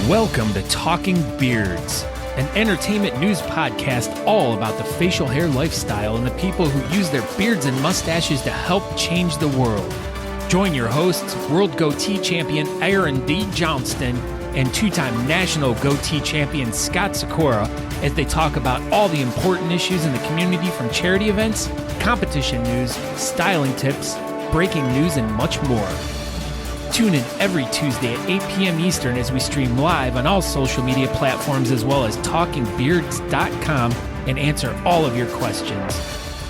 Welcome to Talking Beards, an entertainment news podcast all about the facial hair lifestyle and the people who use their beards and mustaches to help change the world. Join your hosts, World Goatee Champion Aaron D. Johnston and two-time National Goatee Champion Scott Sakura as they talk about all the important issues in the community, from charity events, competition news, styling tips, breaking news, and much more. Tune in every Tuesday at 8 p.m. Eastern as we stream live on all social media platforms as well as talkingbeards.com and answer all of your questions.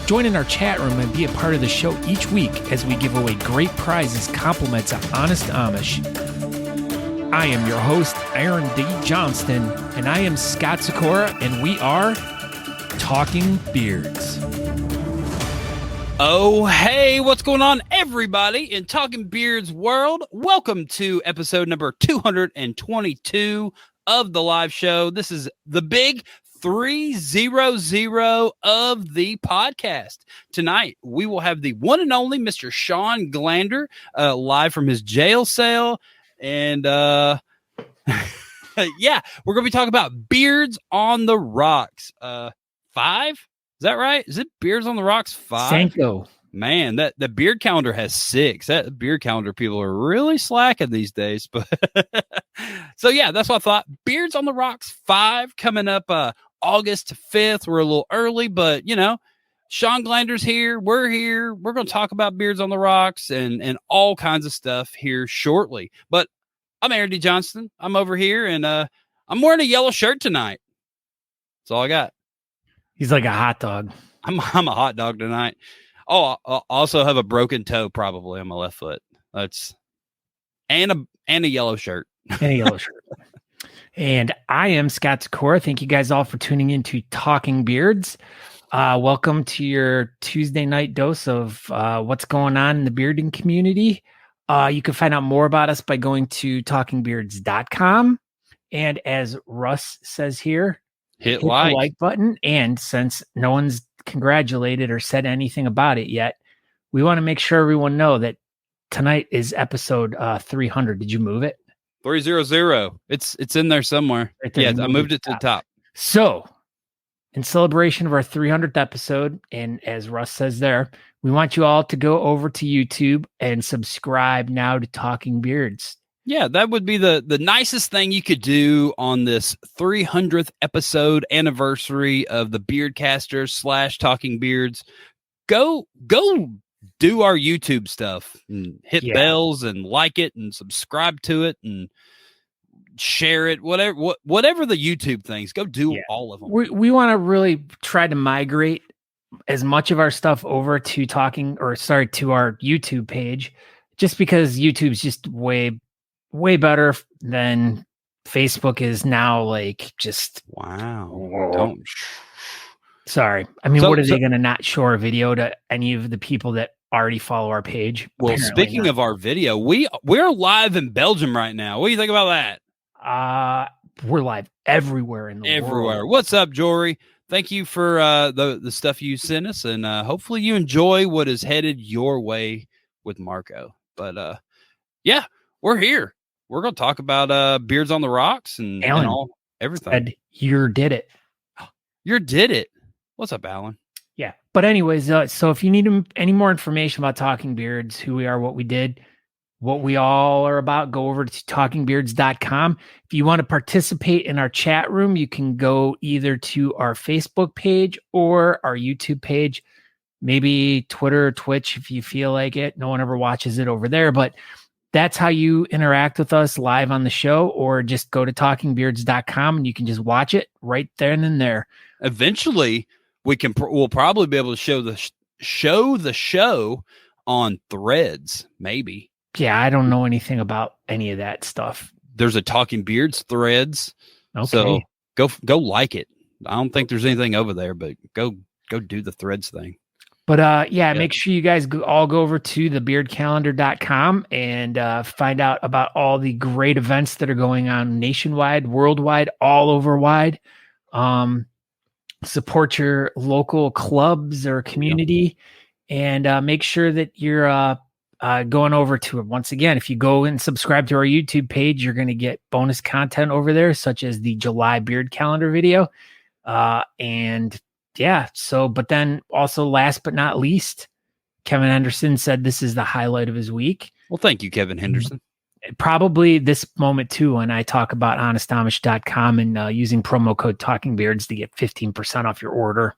Join in our chat room and be a part of the show each week as we give away great prizes, compliments of Honest Amish. I am your host, Aaron D. Johnston, and I am Scott Sakura, and we are Talking Beards. Oh, hey, what's going on, everybody in Talking Beards world? Welcome to episode number 222 of the live show. This is the big 300 of the podcast. Tonight, we will have the one and only Mr. Shawn Glander live from his jail cell. And yeah, we're going to be talking about Beards on the Rocks 5. Is that right? Is it Beards on the Rocks 5? Sanko. Man, the beard calendar has 6. That beard calendar people are really slacking these days. But so yeah, that's what I thought. Beards on the Rocks 5 coming up August 5th. We're a little early, but you know, Shawn Glander's here. We're here. We're going to talk about Beards on the Rocks and all kinds of stuff here shortly. But I'm Aaron D. Johnston. I'm over here, and I'm wearing a yellow shirt tonight. That's all I got. He's like a hot dog. I'm a hot dog tonight. Oh, I'll also have a broken toe probably on my left foot. That's and a yellow shirt. And a yellow shirt. And I am Scott Sakura. Thank you guys all for tuning in to Talking Beards. Welcome to your Tuesday night dose of what's going on in the bearding community. You can find out more about us by going to talkingbeards.com. And as Russ says here, hit the like button. And since no one's congratulated or said anything about it yet, we want to make sure everyone know that tonight is episode 300. Did you move it? 300. It's in there somewhere. Right there, yeah, I moved it to the top. So in celebration of our 300th episode, and as Russ says there, we want you all to go over to YouTube and subscribe now to Talking Beards. Yeah, that would be the nicest thing you could do on this 300th episode anniversary of the Beardcasters / Talking Beards. Go do our YouTube stuff and hit bells and like it and subscribe to it and share it. Whatever the YouTube things, go do all of them. We want to really try to migrate as much of our stuff over to to our YouTube page, just because YouTube's just way better than Facebook is now. Like, just wow. Sorry. I mean, what are they going to not show our video to any of the people that already follow our page? Well, apparently speaking of our video, we're live in Belgium right now. What do you think about that? We're live everywhere in the world. What's up, Jory? Thank you for the stuff you sent us, and hopefully you enjoy what is headed your way with Marco. But yeah, we're here. We're going to talk about Beards on the Rocks and everything. Said, you did it. You did it. What's up, Alan? Yeah. But anyways, so if you need any more information about Talking Beards, who we are, what we did, what we all are about, go over to talkingbeards.com. If you want to participate in our chat room, you can go either to our Facebook page or our YouTube page, maybe Twitter or Twitch if you feel like it. No one ever watches it over there, but that's how you interact with us live on the show, or just go to talkingbeards.com and you can just watch it right there and then there. Eventually, we'll probably be able to show the show on Threads, maybe. Yeah, I don't know anything about any of that stuff. There's a Talking Beards Threads. Okay. So go like it. I don't think there's anything over there, but go do the Threads thing. But make sure you guys all go over to thebeardcalendar.com and find out about all the great events that are going on nationwide, worldwide, all over wide. Support your local clubs or community, and make sure that you're going over to it once again. If you go and subscribe to our YouTube page, you're going to get bonus content over there, such as the July beard calendar video. And yeah, so, but then also last but not least, Kevin Henderson said this is the highlight of his week. Well, thank you, Kevin Henderson. Probably this moment too, when I talk about honestamish.com and using promo code Talking Beards to get 15% off your order.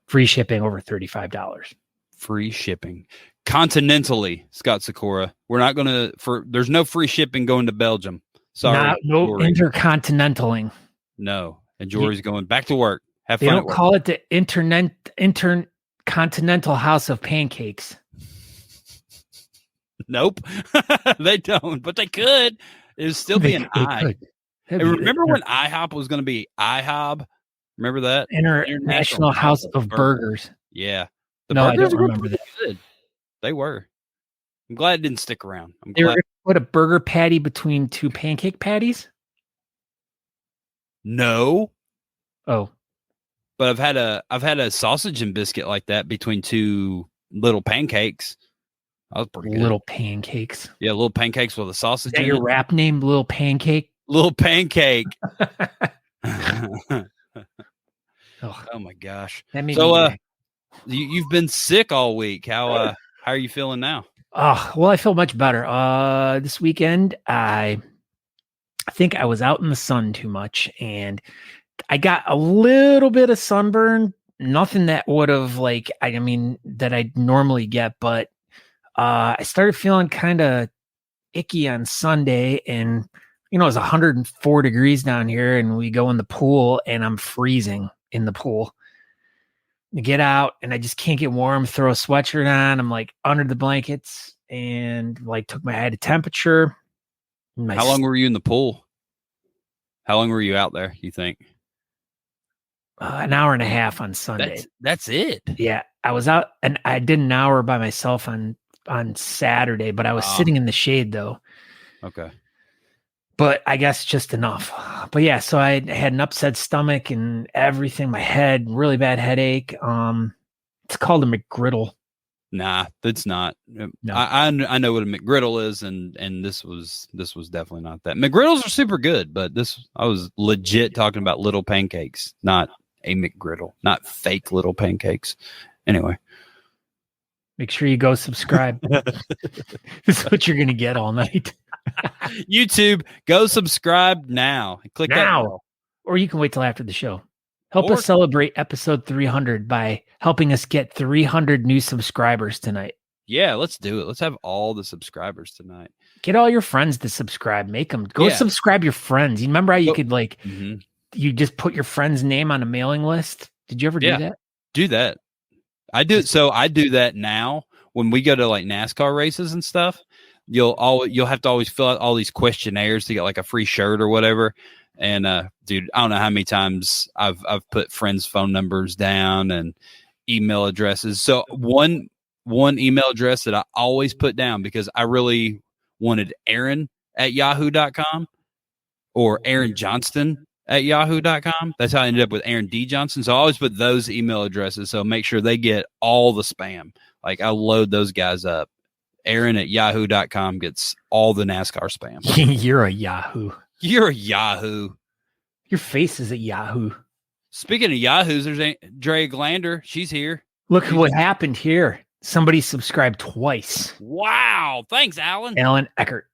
Free shipping over $35. Free shipping. Continentally, Scott Sakura. We're not going to, there's no free shipping going to Belgium. Sorry. No intercontinentaling. No. And Jory's going back to work. Have fun. They don't call it the intercontinental house of pancakes. Nope. They don't, but they could. It would still be an I. And remember when IHOP was going to be IHOB? Remember that? International House of Burgers. Yeah. No, I don't remember that. Good. They were. I'm glad it didn't stick around. They were going to put a burger patty between two pancake patties? No. Oh. But I've had a sausage and biscuit like that between two little pancakes. That was pretty good. Little pancakes. Yeah, little pancakes with a sausage. Is that your rap name, Little Pancake? Little Pancake. Oh my gosh. So you've been sick all week. How are you feeling now? Oh, well, I feel much better. This weekend I think I was out in the sun too much and I got a little bit of sunburn, nothing that would have that I normally get, but I started feeling kind of icky on Sunday, and it was 104 degrees down here, and we go in the pool and I'm freezing in the pool. I get out and I just can't get warm, throw a sweatshirt on. I'm like under the blankets and I had a temperature. How long were you in the pool? How long were you out there, you think? An hour and a half on Sunday. That's it. Yeah. I was out and I did an hour by myself on Saturday, but I was sitting in the shade though. Okay. But I guess just enough. But yeah, so I had an upset stomach and everything, my head, really bad headache. It's called a McGriddle. Nah, that's not. No. I know what a McGriddle is, and this was definitely not that. McGriddles are super good, but I was legit talking about little pancakes, not a McGriddle, not fake little pancakes. Anyway. Make sure you go subscribe. This is what you're going to get all night. YouTube, go subscribe now. Click now. Or you can wait till after the show. Help us celebrate episode 300 by helping us get 300 new subscribers tonight. Yeah, let's do it. Let's have all the subscribers tonight. Get all your friends to subscribe. Make them. Go subscribe your friends. You remember how you could you just put your friend's name on a mailing list? Did you ever do that? Do that. I do. So I do that now when we go to NASCAR races and stuff. You'll have to always fill out all these questionnaires to get a free shirt or whatever. And dude, I don't know how many times I've put friends' phone numbers down and email addresses. So one email address that I always put down because I really wanted Aaron at yahoo.com or Aaron Johnston at yahoo.com. That's how I ended up with Aaron D. Johnson. So I always put those email addresses. So make sure they get all the spam. I load those guys up. Aaron at yahoo.com gets all the NASCAR spam. You're a Yahoo. You're a Yahoo. Your face is a Yahoo. Speaking of Yahoos, there's Dre Glander. She's here. Look what happened here. Somebody subscribed twice. Wow. Thanks, Alan. Alan Eckert.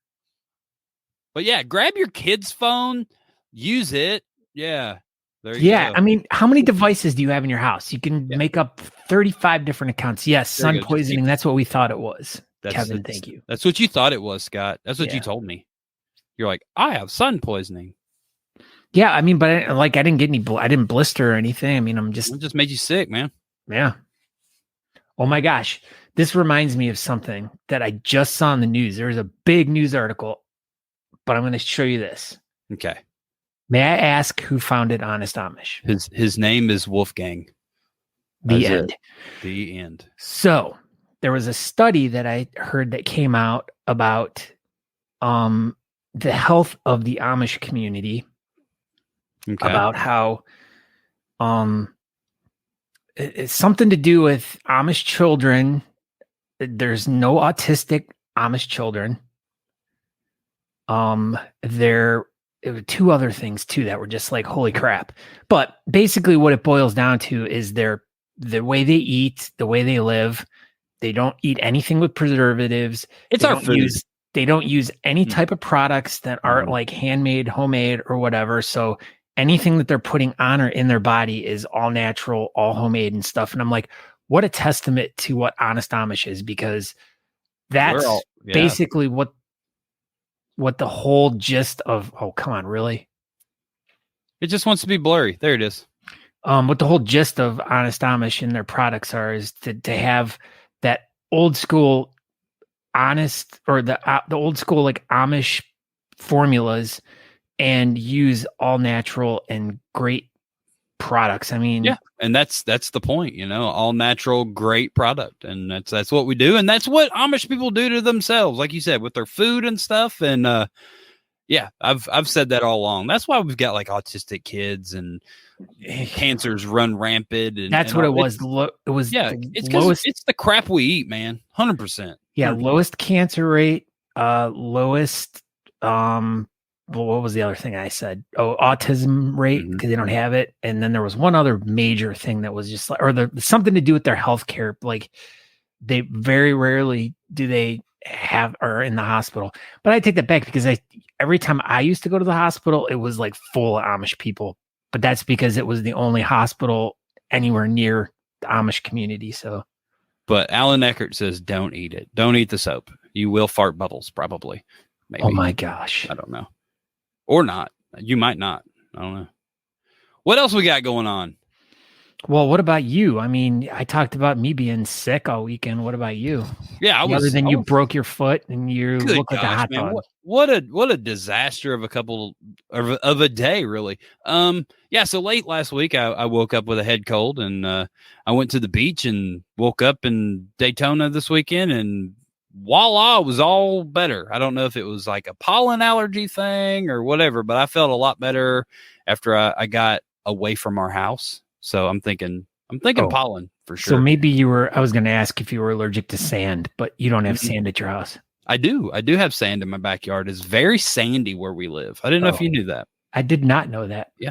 But yeah, grab your kid's phone. Use it. Yeah. There you go. I mean, how many devices do you have in your house? You can make up 35 different accounts. Yes, sun poisoning. That's what we thought it was. Kevin, thank you. That's what you thought it was, Scott. That's what you told me. You're like, I have sun poisoning. Yeah, I mean, but I didn't get any. I didn't blister or anything. I mean, it just made you sick, man. Yeah. Oh my gosh, this reminds me of something that I just saw in the news. There was a big news article, but I'm going to show you this. Okay. May I ask who founded Honest Amish? His name is Wolfgang. The end. The end. So there was a study that I heard that came out about the health of the Amish community. Okay. About how it's something to do with Amish children there's no autistic Amish children. There were two other things too that were just like, holy crap. But basically what it boils down to is the way they eat, the way they live. They don't eat anything with preservatives. It's our food. They don't use any type of products that aren't like handmade, homemade, or whatever. So anything that they're putting on or in their body is all natural, all homemade and stuff. And I'm like, what a testament to what Honest Amish is, because that's basically what the whole gist of, oh, come on, really? It just wants to be blurry. There it is. What the whole gist of Honest Amish and their products are is to have that old school honest, or the old school like Amish formulas, and use all natural and great products. I mean, yeah, and that's the point, all natural, great product, and that's what we do, and that's what Amish people do to themselves, like you said, with their food and stuff. And yeah, I've said that all along. That's why we've got like autistic kids and cancers run rampant. And that's what it was. It was it's the crap we eat, man. 100%. Yeah, 100%. Lowest cancer rate, lowest what was the other thing I said? Oh, autism rate, because they don't have it. And then there was one other major thing that was just like, or something to do with their healthcare. Like they very rarely do they have or in the hospital. But I take that back, because every time I used to go to the hospital, it was like full of Amish people. But that's because it was the only hospital anywhere near the Amish community. So, but Alan Eckert says, don't eat it. Don't eat the soap. You will fart bubbles, probably. Maybe. Oh my gosh. I don't know. Or not. You might not. I don't know. What else we got going on? Well, what about you? I mean, I talked about me being sick all weekend. What about you? Yeah, other than you broke your foot and you look like a hot dog. What a disaster of a day, really. Yeah. So late last week, I woke up with a head cold, and I went to the beach and woke up in Daytona this weekend, and voila, it was all better. I don't know if it was like a pollen allergy thing or whatever, but I felt a lot better after I got away from our house. So I'm thinking pollen for sure. So maybe I was going to ask if you were allergic to sand, but you don't have sand at your house. I do have sand in my backyard. It's very sandy where we live. I didn't know if you knew that. I did not know that. Yeah.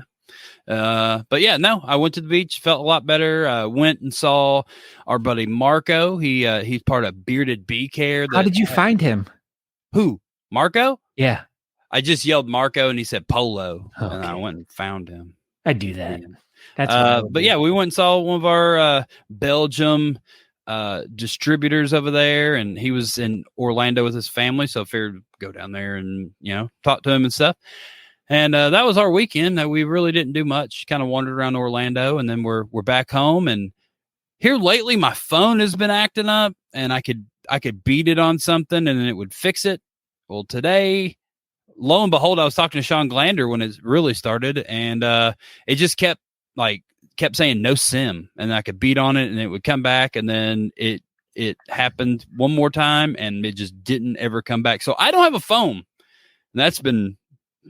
But yeah, no, I went to the beach, felt a lot better. Went and saw our buddy Marco. He's part of Bearded Bee Care. How did you find him? Who? Marco? Yeah. I just yelled Marco and he said Polo. Okay. And I went and found him. I do that. Yeah. That's but yeah, we went and saw one of our Belgium distributors over there, and he was in Orlando with his family, so I figured go down there and talk to him and stuff. And that was our weekend. We really didn't do much. Kind of wandered around Orlando, and then we're back home. And here lately, my phone has been acting up, and I could beat it on something, and it would fix it. Well, today, lo and behold, I was talking to Shawn Glander when it really started, and it just kept saying no SIM, and I could beat on it, and it would come back, and then it happened one more time, and it just didn't ever come back. So I don't have a phone, and that's been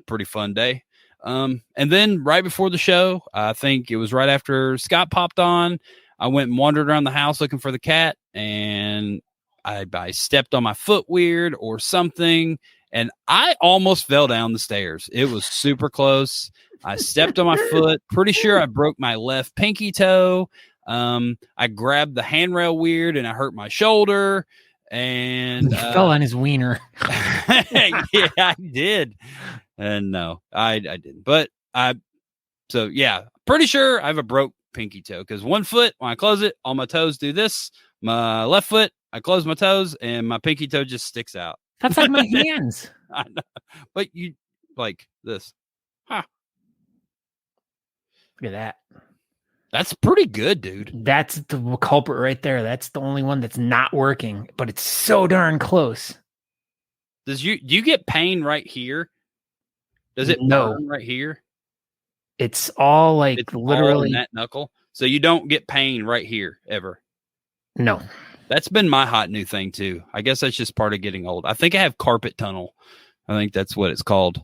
pretty fun day. And then right before the show, I think it was right after Scott popped on, I went and wandered around the house looking for the cat, and I stepped on my foot weird or something, and I almost fell down the stairs. It was super close. I stepped on my foot. Pretty sure I broke my left pinky toe. I grabbed the handrail weird, and I hurt my shoulder. And fell on his wiener. Yeah, I did. And no, I didn't. But so yeah, pretty sure I have a broke pinky toe, because one foot, when I close it, all my toes do this. My left foot, I close my toes, and my pinky toe just sticks out. That's like my hands. I know. But you like this. Huh. Look at that. That's pretty good, dude. That's the culprit right there. That's the only one that's not working, but it's so darn close. Do you get pain right here? Does it burn right here? It's all like it's literally all in that knuckle. So you don't get pain right here ever. No. That's been my hot new thing too. I guess that's just part of getting old. I think I have carpet tunnel. I think that's what it's called.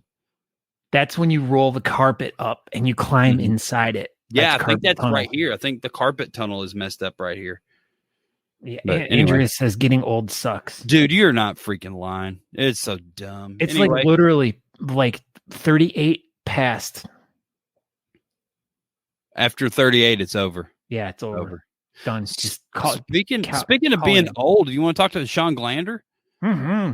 That's when you roll the carpet up and you climb inside it. Yeah, I think that's tunnel. Right here. I think the carpet tunnel is messed up right here. Yeah, But Andrea says getting old sucks. dude, you're not freaking lying. It's so dumb. It's like literally like 38 past. After 38, it's over. Yeah, it's over. Done. Just speaking of being old, you want to talk to Shawn Glander? Mm-hmm.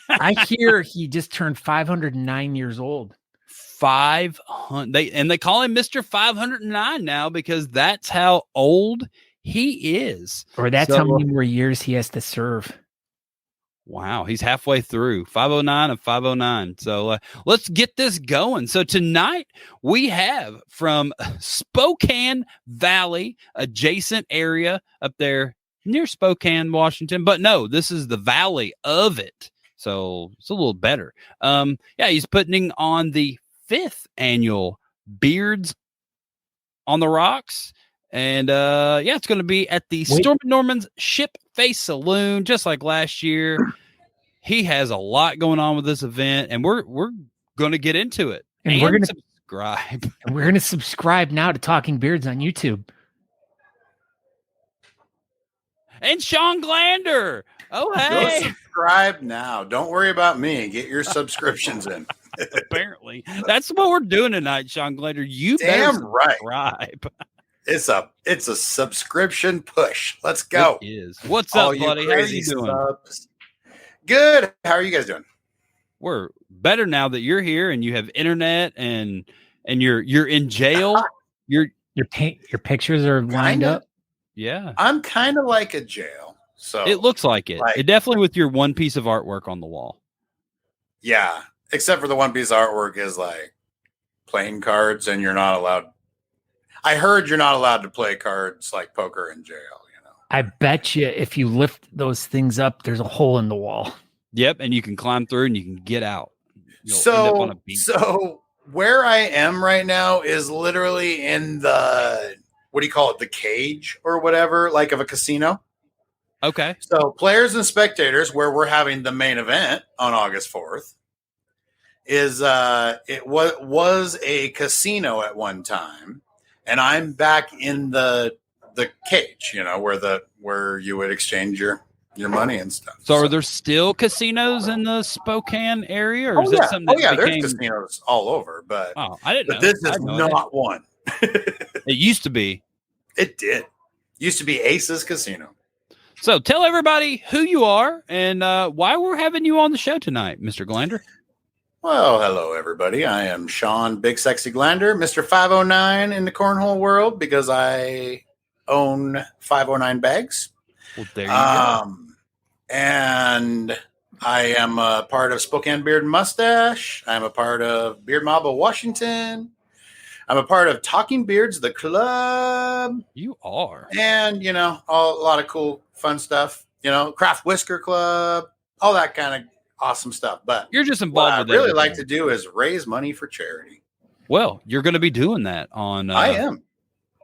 I hear he just turned 509 years old. 500. They call him Mr. 509 now because that's how old he is. Or that's how many more years he has to serve. Wow, he's halfway through. 509 of 509. So let's get this going. So tonight we have from Spokane Valley, adjacent area up there near Spokane, Washington. But no, this is the valley of it. So it's a little better. He's putting on the 5th annual Beards on the Rocks. And it's going to be at the Storm Norman's Ship Face Saloon, just like last year. He has a lot going on with this event, and we're going to get into it. And we're going to subscribe. And we're going to subscribe now to Talking Beards on YouTube. And Shawn Glander. Oh, hey. Go subscribe now. Don't worry about me. Get your subscriptions in. Apparently. That's what we're doing tonight, Shawn Glander. You damn better right. Subscribe. It's a subscription push. Let's go. It is. What's up, buddy? How are you doing? Subs. Good. How are you guys doing? We're better now that you're here and you have internet and you're in jail. Your pictures are lined up. Yeah. I'm kind of like a jail. So it looks like it. It definitely with your one piece of artwork on the wall. Yeah. Except for the one piece of artwork is like playing cards and you're not allowed. I heard you're not allowed to play cards like poker in jail, you know. I bet you if you lift those things up, there's a hole in the wall. Yep, and you can climb through and you can get out. So where I am right now is literally in the, what do you call it? The cage or whatever, like of a casino. Okay. So players and spectators, where we're having the main event on August 4th, is it was a casino at one time. And I'm back in the cage, you know, where you would exchange your money and stuff. So are there still casinos in the Spokane area, or is that something? There's casinos all over, but I didn't know. But this is not one. It used to be. It did. Used to be Ace's Casino. So tell everybody who you are and why we're having you on the show tonight, Mr. Glander. Well, hello, everybody. I am Shawn Big Sexy Glander, Mr. 509 in the cornhole world because I own 509 bags. Well, there you go. And I am a part of Spokane Beard and Mustache. I'm a part of Beard Mob of Washington. I'm a part of Talking Beards, the club. You are. And, you know, a lot of cool, fun stuff. You know, Craft Whisker Club, all that kind of awesome stuff. But you're just involved with what I really like to do is raise money for charity. Well, you're going to be doing that on I am.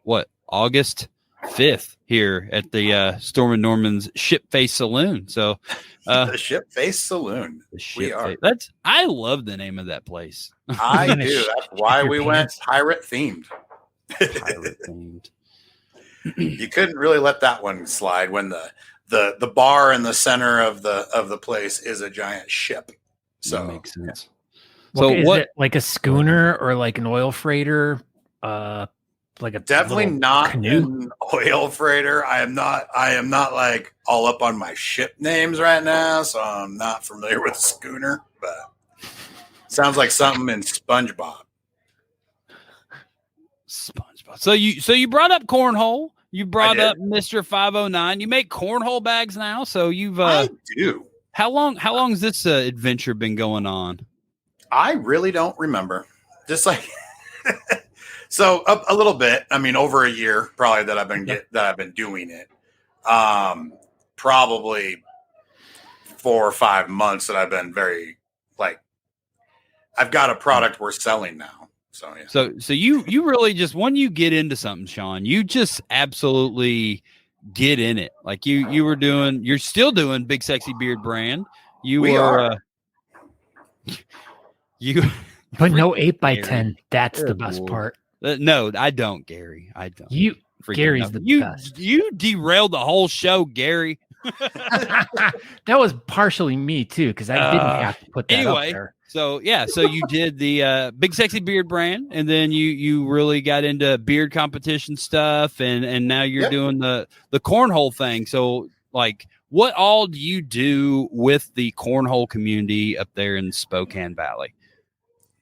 What, August 5th here at the Storm and Norman's Ship Face Saloon. So the Ship Face Saloon. I love the name of that place. I do. That's why we went pirate themed. Pirate themed. You couldn't really let that one slide when the bar in the center of the place is a giant ship. So that makes sense. So is it like a schooner or like an oil freighter? Like a definitely not canoe? An oil freighter. I am not like all up on my ship names right now, so I'm not familiar with schooner, but sounds like something in SpongeBob. So you brought up cornhole. You brought up Mr. 509. You make cornhole bags now, so you've I do. How long has this adventure been going on? I really don't remember. Just like so a little bit. I mean, over a year probably that I've been doing it. Probably 4 or 5 months that I've been very like I've got a product we're selling now. So yeah. So you really just when you get into something, Shawn, you just absolutely get in it. Like you're still doing Big Sexy Beard brand. But no 8x10. That's the best part. No, I don't, Gary. I don't. freaking Gary's know. the best. You derailed the whole show, Gary. That was partially me too, because I didn't have to put that up there. So you did the Big Sexy Beard brand, and then you really got into beard competition stuff, and now you're doing the cornhole thing. So like, what all do you do with the cornhole community up there in Spokane Valley?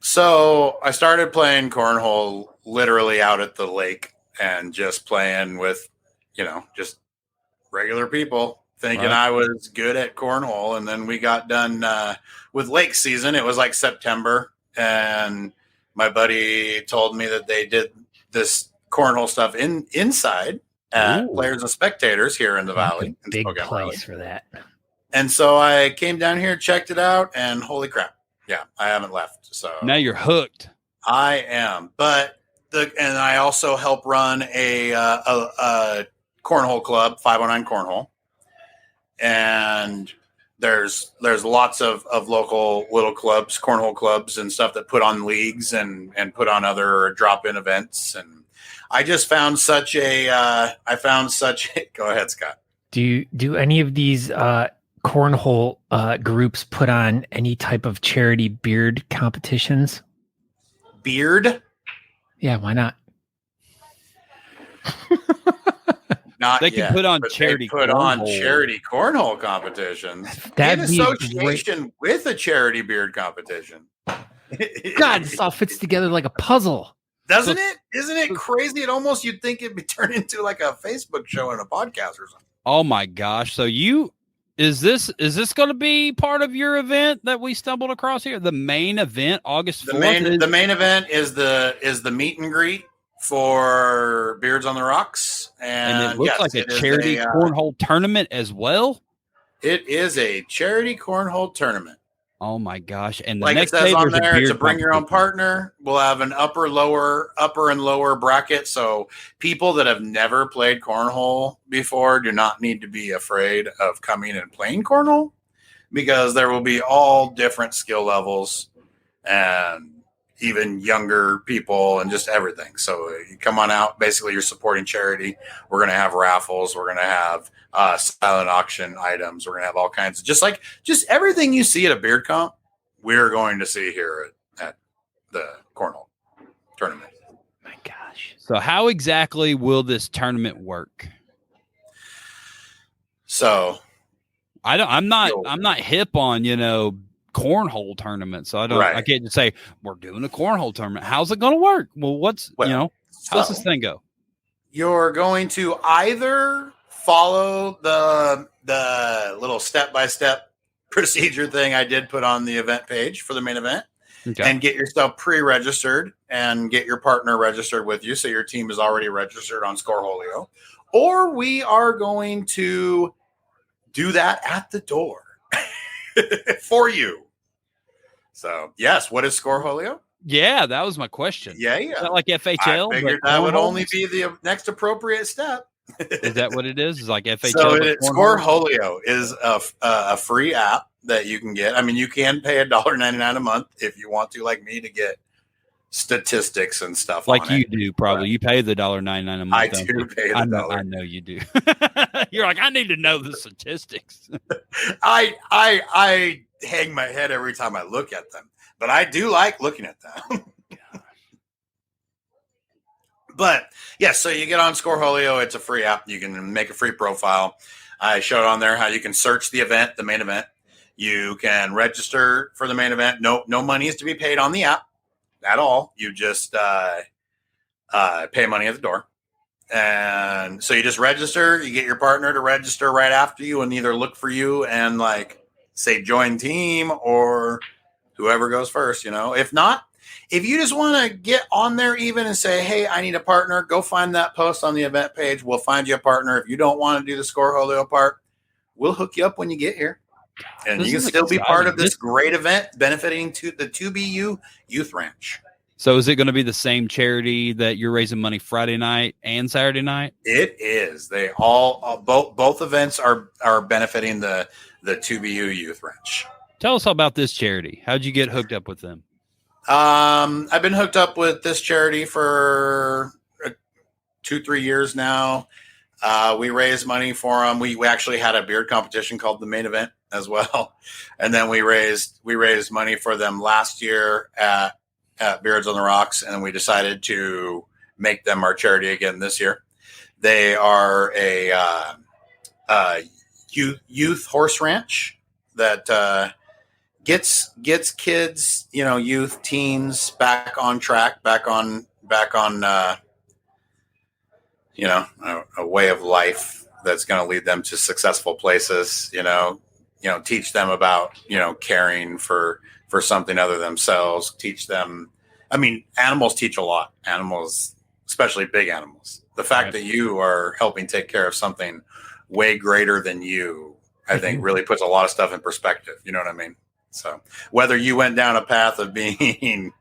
So I started playing cornhole literally out at the lake and just playing with, just regular people, thinking I was good at cornhole. And then we got done with lake season. It was like September, and my buddy told me that they did this cornhole stuff inside at Players and Spectators here in the valley. Big place for that. And so I came down here, checked it out, and holy crap. Yeah, I haven't left. So now you're hooked. I am. But and I also help run a cornhole club, 509 Cornhole. And there's lots of local little clubs, cornhole clubs and stuff that put on leagues and put on other drop-in events. And I just found such a go ahead, Scott. Do any of these cornhole groups put on any type of charity beard competitions? Beard? Yeah, why not? Not they can yet, put on but charity. They put on charity cornhole competitions in association with a charity beard competition. God, this all fits together like a puzzle, doesn't it? Isn't it crazy? It almost you'd think it'd be turned into like a Facebook show and a podcast or something. Oh my gosh! So is this going to be part of your event that we stumbled across here? The main event, August 4th. The main event is the meet and greet for Beards on the Rocks, and it looks like a charity cornhole tournament as well. It is a charity cornhole tournament. Oh my gosh! And the like next it says day on there, it's a bring your own competition. partner. We'll have an upper and lower bracket, so people that have never played cornhole before do not need to be afraid of coming and playing cornhole, because there will be all different skill levels and even younger people and just everything. So you come on out. Basically, you're supporting charity. We're going to have raffles. We're going to have silent auction items. We're going to have all kinds of just everything you see at a beard comp, we're going to see here at the cornhole tournament. My gosh. So how exactly will this tournament work? So I'm not hip on, cornhole tournament. So I can't just say we're doing a cornhole tournament. How's it going to work? Well, how's this thing go? You're going to either follow the little step-by-step procedure thing I did put on the event page for the main event, and get yourself pre-registered and get your partner registered with you, so your team is already registered on Scoreholio, or we are going to do that at the door for you. So yes, what is Scoreholio? Yeah, that was my question. Yeah. Is that like FHL? I figured that would only be the next appropriate step. Is that what it is? It's like FHL. So Scoreholio is a free app that you can get. I mean, you can pay $1.99 a month if you want to, like me, to get statistics and stuff. Like on you do, probably. You pay the $1.99 a month. I do pay the $1. I know you do. You're like, I need to know the statistics. I hang my head every time I look at them, but I do like looking at them. But yeah, so you get on Scoreholio. It's a free app. You can make a free profile. I showed on there how you can search the event, the main event. You can register for the main event. No money is to be paid on the app at all. You just pay money at the door. And so you just register. You get your partner to register right after you and either look for you and say join team or whoever goes first, If not, if you just want to get on there even and say, hey, I need a partner, go find that post on the event page. We'll find you a partner. If you don't want to do the Scoreholio part, we'll hook you up when you get here. And you can still be part of this great event benefiting to the 2BU Youth Ranch. So is it going to be the same charity that you're raising money Friday night and Saturday night? It is. They all both events are benefiting the 2BU Youth Ranch. Tell us about this charity. How'd you get hooked up with them? I've been hooked up with this charity for 2-3 years now. We raised money for them. We actually had a beard competition called the Main Event as well, and then we raised money for them last year at Beards on the Rocks, and we decided to make them our charity again this year. They are a youth horse ranch that gets kids, youth, teens back on track, back on a way of life that's going to lead them to successful places, teach them about, caring for something other than themselves, teach them. I mean, animals teach a lot. Animals, especially big animals. The fact that you are helping take care of something way greater than you, I think really puts a lot of stuff in perspective. You know what I mean? So whether you went down a path of being,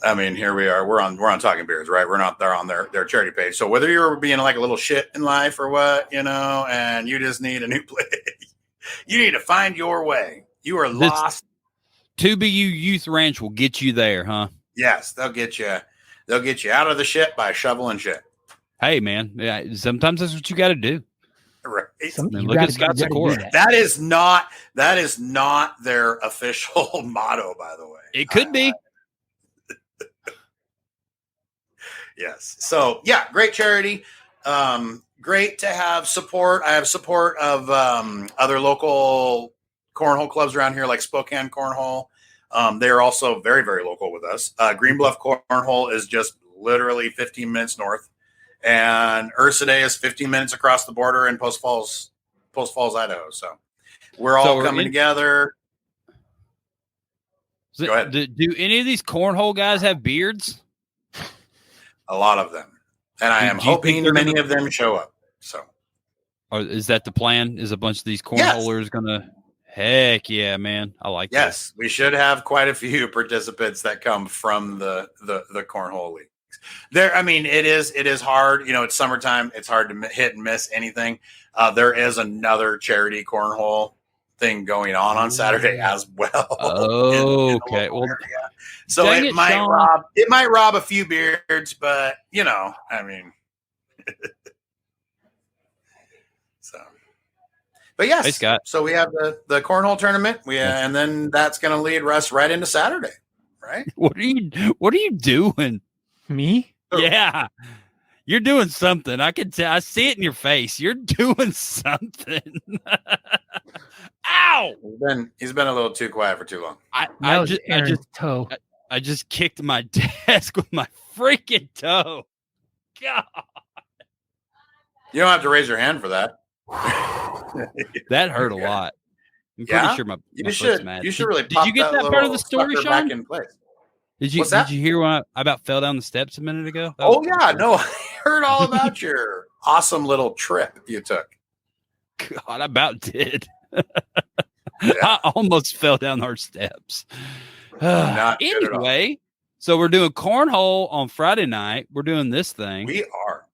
I mean, here we are, we're on Talking Beards, right? We're not there on their charity page. So whether you're being like a little shit in life or what, and you just need a new place, you need to find your way. You are lost. 2BU Youth Ranch will get you there, huh? Yes, they'll get you out of the shit by shoveling shit. Hey, man, yeah, sometimes that's what you got to do. Right. Look at Scott's Accord. That is not their official motto, by the way. It could be. Yes. So yeah, great charity. Great to have support. I have support of other local cornhole clubs around here, like Spokane Cornhole. They are also very, very local with us. Green Bluff Cornhole is just literally 15 minutes north, and Ursa Day is 15 minutes across the border in Post Falls, Idaho. So we're all coming together. Go ahead. Do any of these cornhole guys have beards? A lot of them, and I am hoping many of them show up. So, or is that the plan? Is a bunch of these cornholers gonna? Heck yeah, man! I like that. Yes, we should have quite a few participants that come from the cornhole leagues. There, I mean, it is hard. It's summertime. It's hard to hit and miss anything. There is another charity cornhole thing going on Saturday as well. Oh, okay. Well, so it might rob a few beards, but I mean, so. But yes, hey, Scott. So we have the cornhole tournament. And then that's going to lead us right into Saturday, right? What are you doing? Me? Yeah. You're doing something. I can tell. I see it in your face. You're doing something. Ow! He's been a little too quiet for too long. I just kicked my desk with my freaking toe. God. You don't have to raise your hand for that. That hurt a lot. I'm pretty sure my you should really. Did you get that part of the story, Shawn? Back in place. Did you hear when I about fell down the steps a minute ago? Oh yeah, no, I heard all about your awesome little trip you took. God, I about did. I almost fell down our steps. Anyway, so we're doing cornhole on Friday night. We're doing this thing. We are.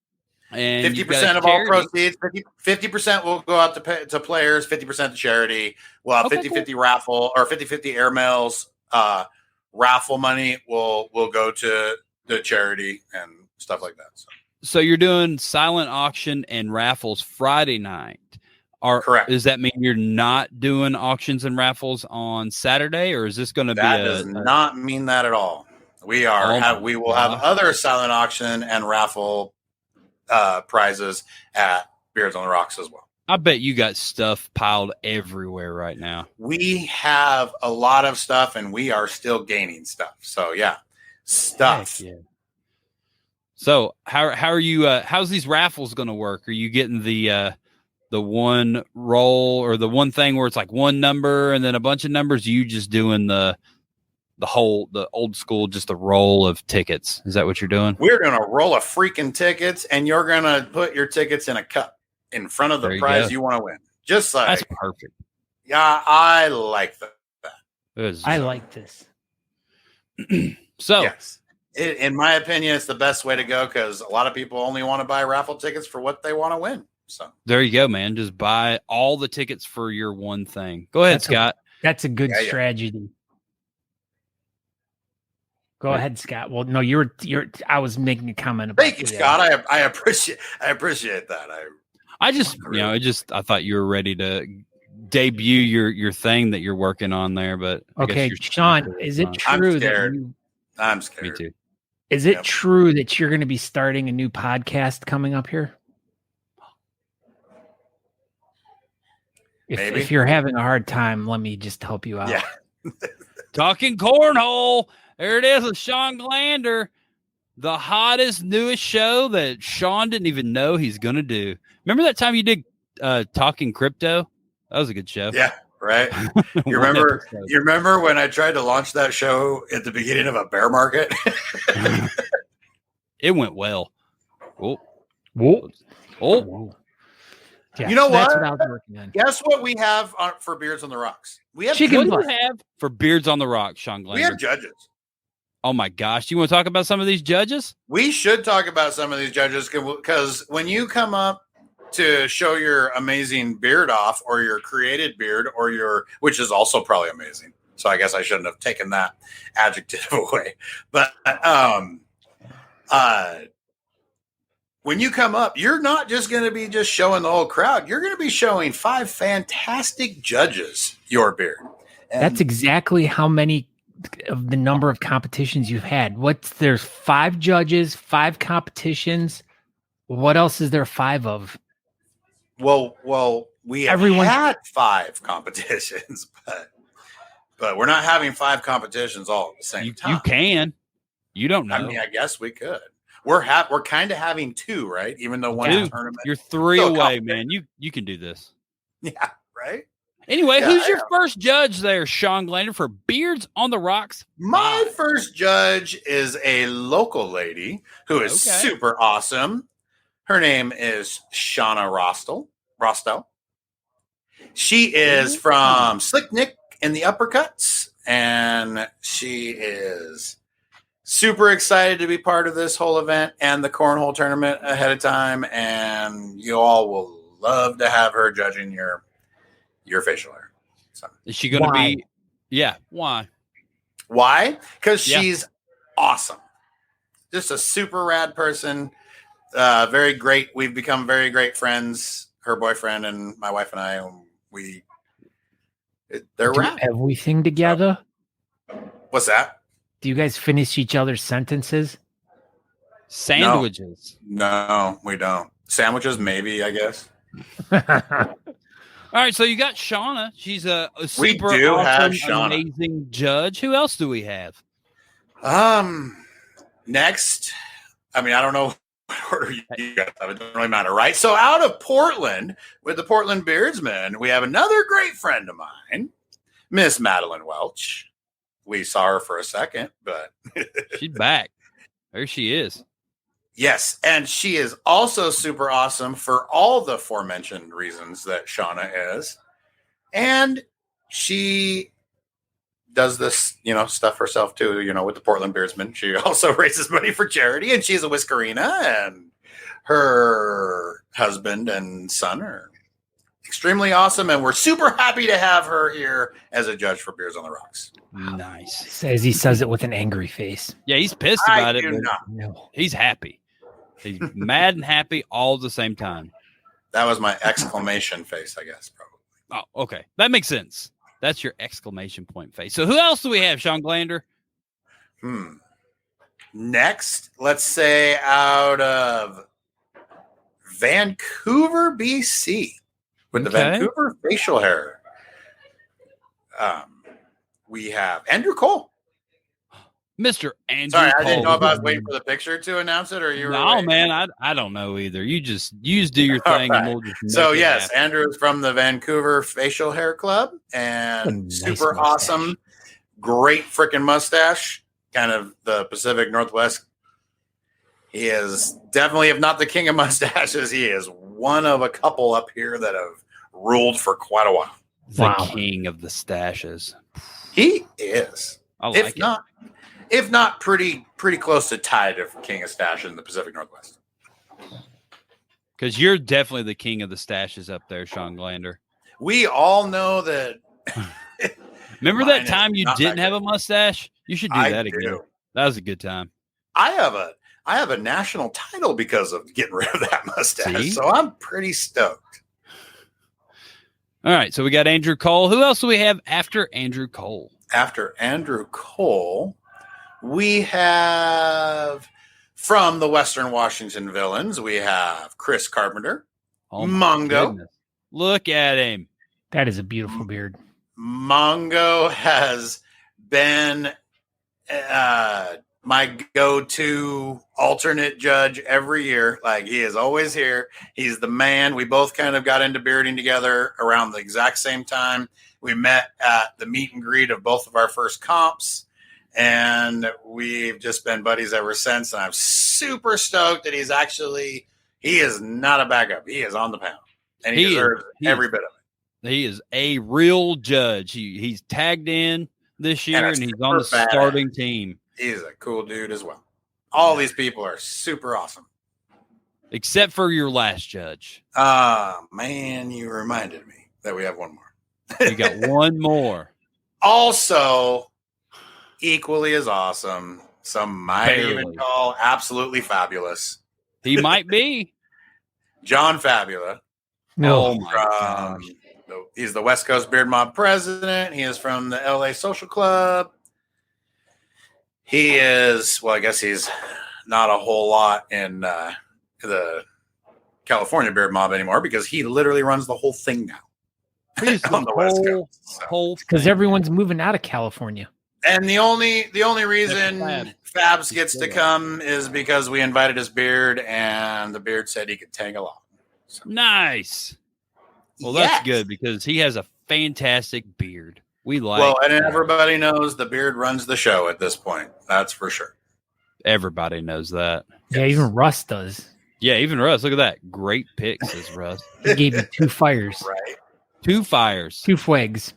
And 50% of all proceeds, 50% will go out to players, 50% to charity. We'll have 50-50 raffle or 50-50 air mails. Raffle money will go to the charity and stuff like that. So you're doing silent auction and raffles Friday night. Correct. Does that mean you're not doing auctions and raffles on Saturday, or is this going to be? That does not mean that at all. We will have other silent auction and raffle prizes at Beards on the Rocks as well. I bet you got stuff piled everywhere right now. We have a lot of stuff, and we are still gaining stuff. So yeah, stuff. Heck yeah. So how are you? How's these raffles going to work? Are you getting the one roll or the one thing where it's like one number and then a bunch of numbers? Are you just doing the old school, just a roll of tickets? Is that what you're doing? We're going to roll a freaking tickets, and you're going to put your tickets in a cup in front of the prize you want to win. Just like that's perfect. Yeah, I like that. I like this. So yes, in my opinion, it's the best way to go because a lot of people only want to buy raffle tickets for what they want to win. So there you go, man. Just buy all the tickets for your one thing. Go ahead, Scott. That's a good strategy. Go ahead, Scott. Well, no, you're. I was making a comment about. Thank you, Scott. I appreciate that. I thought you were ready to debut your thing that you're working on there, but okay, Shawn, is it true that I'm scared. Me too. Is it true that you're going to be starting a new podcast coming up here? If you're having a hard time, let me just help you out. Yeah. Talking cornhole. There it is with Shawn Glander, the hottest, newest show that Shawn didn't even know he's going to do. Remember that time you did Talking Crypto? That was a good show. Yeah, right. You remember when I tried to launch that show at the beginning of a bear market? It went well. Oh. Yeah, you know that's what? I was working on. Guess what we have for Beards on the Rocks? We have chicken. What do you have for Beards on the Rocks, Shawn Glander? We have judges. Oh my gosh. Do you want to talk about some of these judges? We should talk about some of these judges because when you come up to show your amazing beard off or your created beard which is also probably amazing. So I guess I shouldn't have taken that adjective away. But when you come up, you're not just going to be just showing the whole crowd. You're going to be showing 5 fantastic judges your beard. And that's exactly how many of the number of competitions you've had. There's 5 judges, 5 competitions. What else is there 5 of? Well, we had 5 competitions, but we're not having 5 competitions all at the same time. You can. You don't know. I mean, I guess we could. We're kind of having 2, right? Even though one is tournament. You're 3 away, man. You can do this. Yeah, right? Anyway, who's your first judge there, Shawn Glander, for Beards on the Rocks? My first judge is a local lady who is super awesome. Her name is Shauna Rostel. She is from Slick Nick and the Uppercuts, and she is super excited to be part of this whole event and the cornhole tournament ahead of time, and you all will love to have her judging your facial hair. So. Is she going to be? Yeah. Why? Because she's awesome. Just a super rad person. Very great. We've become very great friends. Her boyfriend and my wife and I. They're rad. Everything together. What's that? Do you guys finish each other's sentences? Sandwiches. No, we don't. Sandwiches, maybe, I guess. All right, so you got Shauna. She's a super awesome, amazing judge. Who else do we have? Next, I mean, I don't know what order you guys have. It doesn't really matter, right? So out of Portland, with the Portland Beardsmen, we have another great friend of mine, Miss Madeline Welch. We saw her for a second, but she's back. There she is. Yes, and she is also super awesome for all the aforementioned reasons that Shauna is. And she does this, stuff herself too, with the Portland Beardsmen. She also raises money for charity, and she's a Whiskerina, and her husband and son are extremely awesome, and we're super happy to have her here as a judge for Beards on the Rocks. Nice. Says he says it with an angry face. Yeah, he's pissed about it. No. He's happy. He's mad and happy all at the same time. That was my exclamation face, I guess, probably. Oh, okay. That makes sense. That's your exclamation point face. So who else do we have, Shawn Glander? Next, let's say out of Vancouver, BC, with the Vancouver facial hair. We have Andrew Cole. Mr. Andrew Sorry, Cole. I didn't know if I was waiting for the picture to announce it, or you were. No, man, I don't know either. You just do your thing, right. and we'll just. So yes, Andrew is from the Vancouver Facial Hair Club, and super awesome, great freaking mustache, kind of the Pacific Northwest. He is definitely, if not the king of mustaches, he is one of a couple up here that have ruled for quite a while. The king of the stashes. He is. I like it. If not pretty close to tied of king of stashes in the Pacific Northwest. Because you're definitely the king of the stashes up there, Shawn Glander. We all know that. Remember that time you didn't have a mustache? You should do that again. That was a good time. I have a national title because of getting rid of that mustache. See? So I'm pretty stoked. All right, so we got Andrew Cole. Who else do we have after Andrew Cole? After Andrew Cole, we have from the Western Washington Villains, we have Chris Carpenter, Mongo. Goodness. Look at him. That is a beautiful beard. Mongo has been my go-to alternate judge every year. Like, he is always here. He's the man. We both kind of got into bearding together around the exact same time. We met at the meet and greet of both of our first comps, and we've just been buddies ever since. And I'm super stoked that he is not a backup. He is on the pound, and he deserves every bit of it. He is a real judge. He's tagged in this year, and he's on the starting team. He's a cool dude as well. All these people are super awesome. Except for your last judge. Man, you reminded me that we have one more. You got one more. Also, equally as awesome. Some might Barely. even call absolutely fabulous. He might be. John Fabula. No. Oh, my gosh. He's the West Coast Beard Mob president. He is from the LA Social Club. He is, well, I guess he's not a whole lot in the California Beard Mob anymore because he literally runs the whole thing now. On the West Coast. Whole Because thing. everyone's moving out of California. And the only reason Fab. Fabs gets to come is because we invited his beard, and the beard said he could tag along. So. Nice. Well, Yes. that's good because he has a fantastic beard. We like. Well, and everybody knows the beard runs the show at this point. That's for sure. Everybody knows that. Yeah, even Russ does. Yeah, even Russ. Look at that. Great pick, says Russ. He gave you 2 fires. Right. 2 fires. 2 fwags.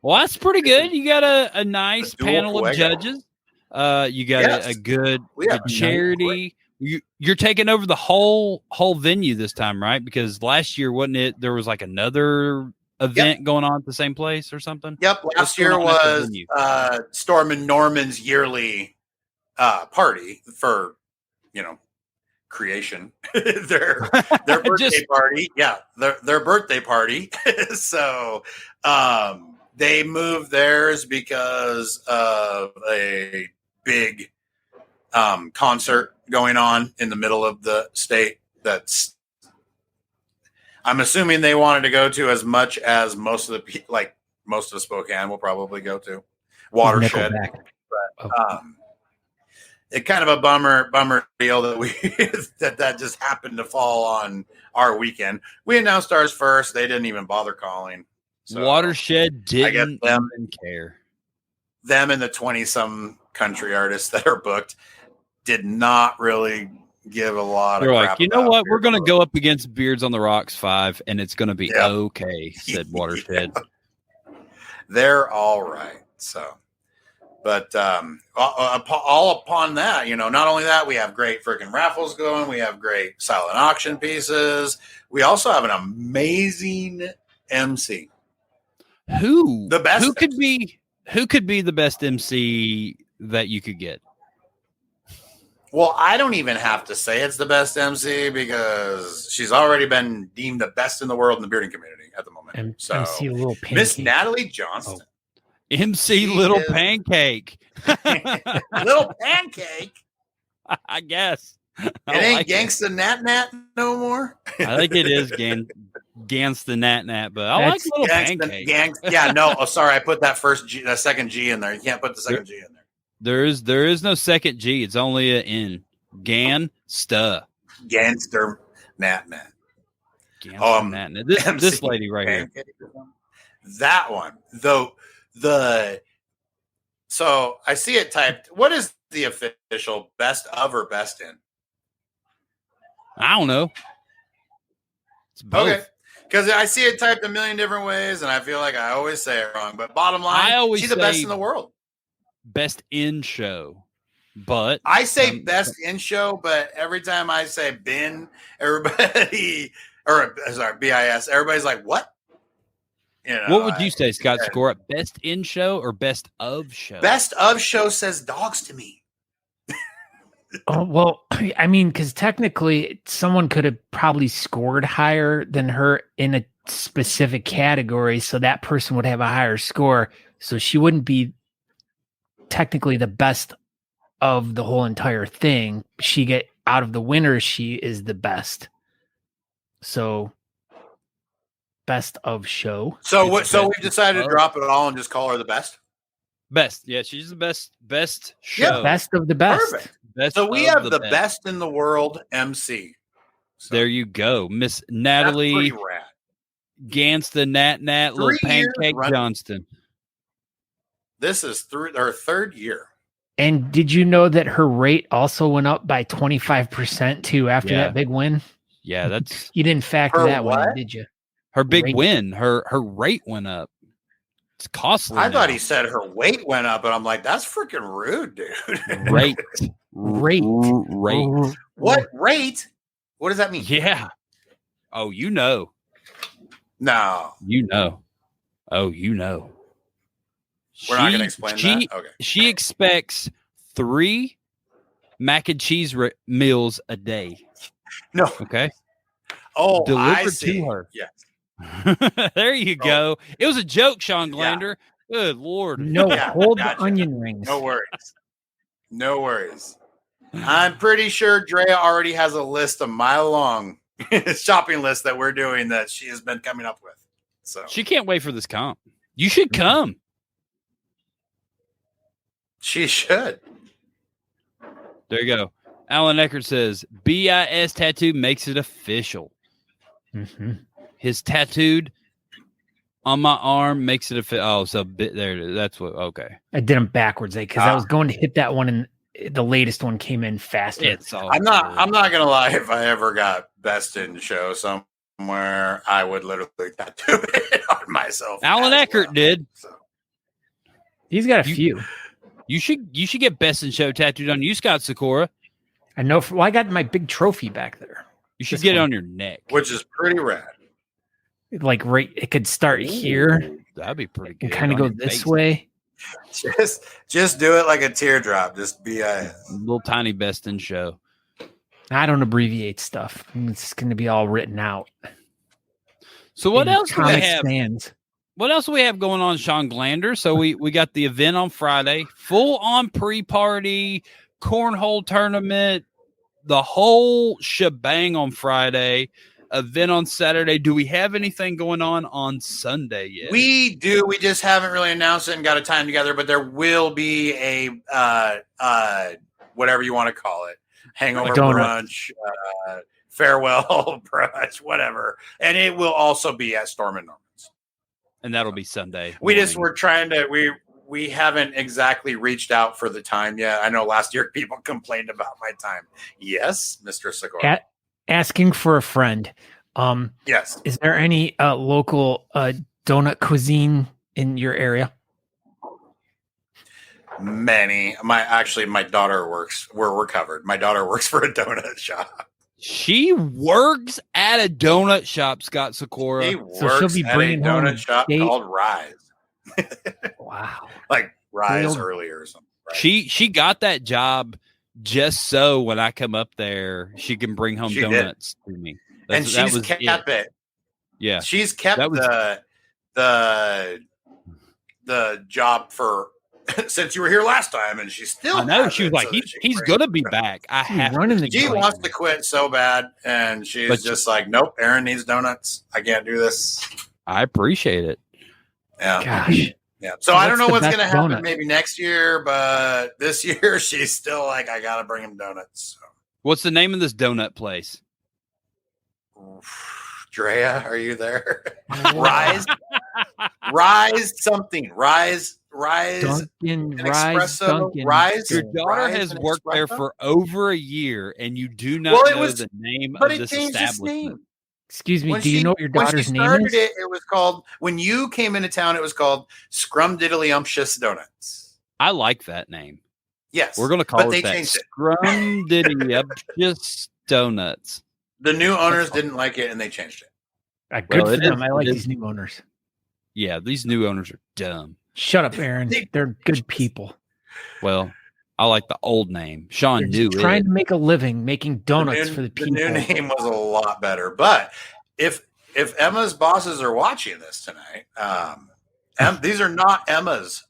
Well, that's pretty good. You got a nice A dual panel of fuego. judges. You got Yes. a good We have a charity. You're taking over the whole venue this time, right? Because last year, wasn't it? There was like another event going on at the same place or something. Yep. What's Last going year on at the was venue? Storm and Norman's yearly party for, creation. their birthday party. Yeah, their birthday party. So they moved theirs because of a big concert going on in the middle of the state. That's, I'm assuming they wanted to go to as much as most of Spokane will probably go to. Watershed. But, it kind of a bummer deal that we that just happened to fall on our weekend. We announced ours first. They didn't even bother calling. So Watershed didn't them, even care. Them and the 20-some country artists that are booked did not really give a lot They're of like, crap. you know about what? We're going to Beard go up against Beards on the Rocks 5, and it's going to be Yeah. okay, said Watershed. They're all right. So, but all upon that, not only that, we have great freaking raffles going. We have great silent auction pieces. We also have an amazing MC. Who? The best Who could be the best MC that you could get? Well, I don't even have to say it's the best MC because she's already been deemed the best in the world in the bearding community at the moment. So, MC Little Pancake. Miss Natali Johnston. MC She Little is- Pancake. Little Pancake. I guess. It ain't Gangsta Nat no more. I think it is Gangsta Nat, but I like Little Pancake. Yeah, no. Oh, sorry. I put that second G in there. You can't put the second G in there. There is no second G. It's only an N. Gangsta. Gangster Nat. Gangsta Nat. This lady right here. That one, though. So I see it typed. What is the official best of or best in? I don't know. It's both. Okay. Because I see it typed a million different ways, and I feel like I always say it wrong. But bottom line, she's the best in the world. Best in show. But I say best in show, but every time I say bin, everybody, or sorry, BIS, everybody's like, what? You know, What would you say, Scott Score? Best in show or best of show? Best of show says dogs to me. Oh, well, I mean, because technically someone could have probably scored higher than her in a specific category. So that person would have a higher score. So she wouldn't be technically the best of the whole entire thing. She get out of the winners, she is the best. So best of show. So we've decided to drop it all and just call her the best. Best. Yeah, she's the best show. Yeah, best of the best. Perfect. Best So we of have the best in the world MC. So there you go. Miss that's Natali pretty rad. Gans the Nat 3 little years Pancake running. Johnston. This is her third year. And did you know that her rate also went up by 25% too after Yeah. that big win? Yeah, that's You didn't factor Her that one in, what? did you? her big Rate. win. Her rate went up. It's costly. I thought now. he said her weight went up, and I'm like, that's freaking rude, dude. rate. Rate. Rate. What rate? What does that mean? Yeah. Oh, you know. No, You know. Oh, you know. we're not going to explain that. Okay. She expects 3 mac and cheese meals a day. No. Okay. Oh, I Delivered see. to her. Yeah. There you go. It was a joke, Shawn Glander. Good Lord. No, Yeah, hold gotcha. the onion rings. No worries. No worries. I'm pretty sure Drea already has a list, a mile long shopping list that we're doing that she has been coming up with. So She can't wait for this comp. You should come. she should. There you go. Alan Eckert says BIS tattoo makes it official. Mhm. His tattooed on my arm makes it official. Oh, so there it is. That's what. Okay. I did them backwards because I was going to hit that one and the latest one came in faster. It's all. I'm not gonna lie. If I ever got best in show somewhere, I would literally tattoo it on myself. Alan as Eckert well. did. So, He's got a few. You should get best in show tattooed on you, Scott Sakura. I know. Well, I got my big trophy back there. You should This get it one. on your neck. which is pretty rad. Like right, it could start here Ooh, that'd be pretty and good. kind of on go your this face. way. Just do it like a teardrop. Just BIS. Little tiny best in show. I don't abbreviate stuff. It's going to be all written out. So what in else do we Comic have? Sans. What else do we have going on, Shawn Glander? So we got the event on Friday, full on pre-party, cornhole tournament, the whole shebang on Friday, event on Saturday. Do we have anything going on Sunday yet? We do. We just haven't really announced it and got a time together, but there will be a whatever you want to call it, hangover brunch, farewell brunch, whatever, and it will also be at Storm and Norman's. And that'll be Sunday. We're trying to we haven't exactly reached out for the time yet. I know last year people complained about my time. Yes, Mr. Segura. Asking for a friend. Yes. Is there any local donut cuisine in your area? Many. My daughter works where we're covered. My daughter works for a donut shop. She works at a donut shop, Scott Sakura. She So works she'll be at a bringing home donut shop steak? called Rise. Wow. Like Rise Grilled- earlier or something. Right? She got that job just so when I come up there, she can bring home She did. donuts to me. and she's kept it. Yeah. She's kept That was- the job for since you were here last time, and she still. I know. has She was it like, so that she can he's bring going to it. be back. I She's have running the She joint. wants to quit so bad, and she's But just like, nope. Aaron needs donuts. I can't do this. I appreciate it. Yeah. Gosh. Yeah. So I don't What's know the what's going to best happen donut? maybe next year, but this year she's still like, I got to bring him donuts. What's the name of this donut place? So. Drea, are you there? Rise something. Rise. Dunkin', An Rise, espresso, Dunkin'. Rise. Your daughter Rise has and worked there espresso? for over a year, and you do not Well, it know was- the name But of it this changed its establishment. name. Excuse me. When Do you she- know what your when she daughter's name started is? it was called, when you came into town, it was called Scrumdiddlyumptious Donuts. I like that name. Yes. We're going to call but it they that. changed it. Scrumdiddlyumptious Donuts. The new owners didn't like it and they changed it. Good Well, for it them. is- I like it these new owners. Yeah, these new owners are dumb. Shut up, Aaron. They're good people. Well, I like the old name. Sean They're knew just trying it. to make a living making donuts for the people. The new name was a lot better. But if Emma's bosses are watching this tonight, these are not Emma's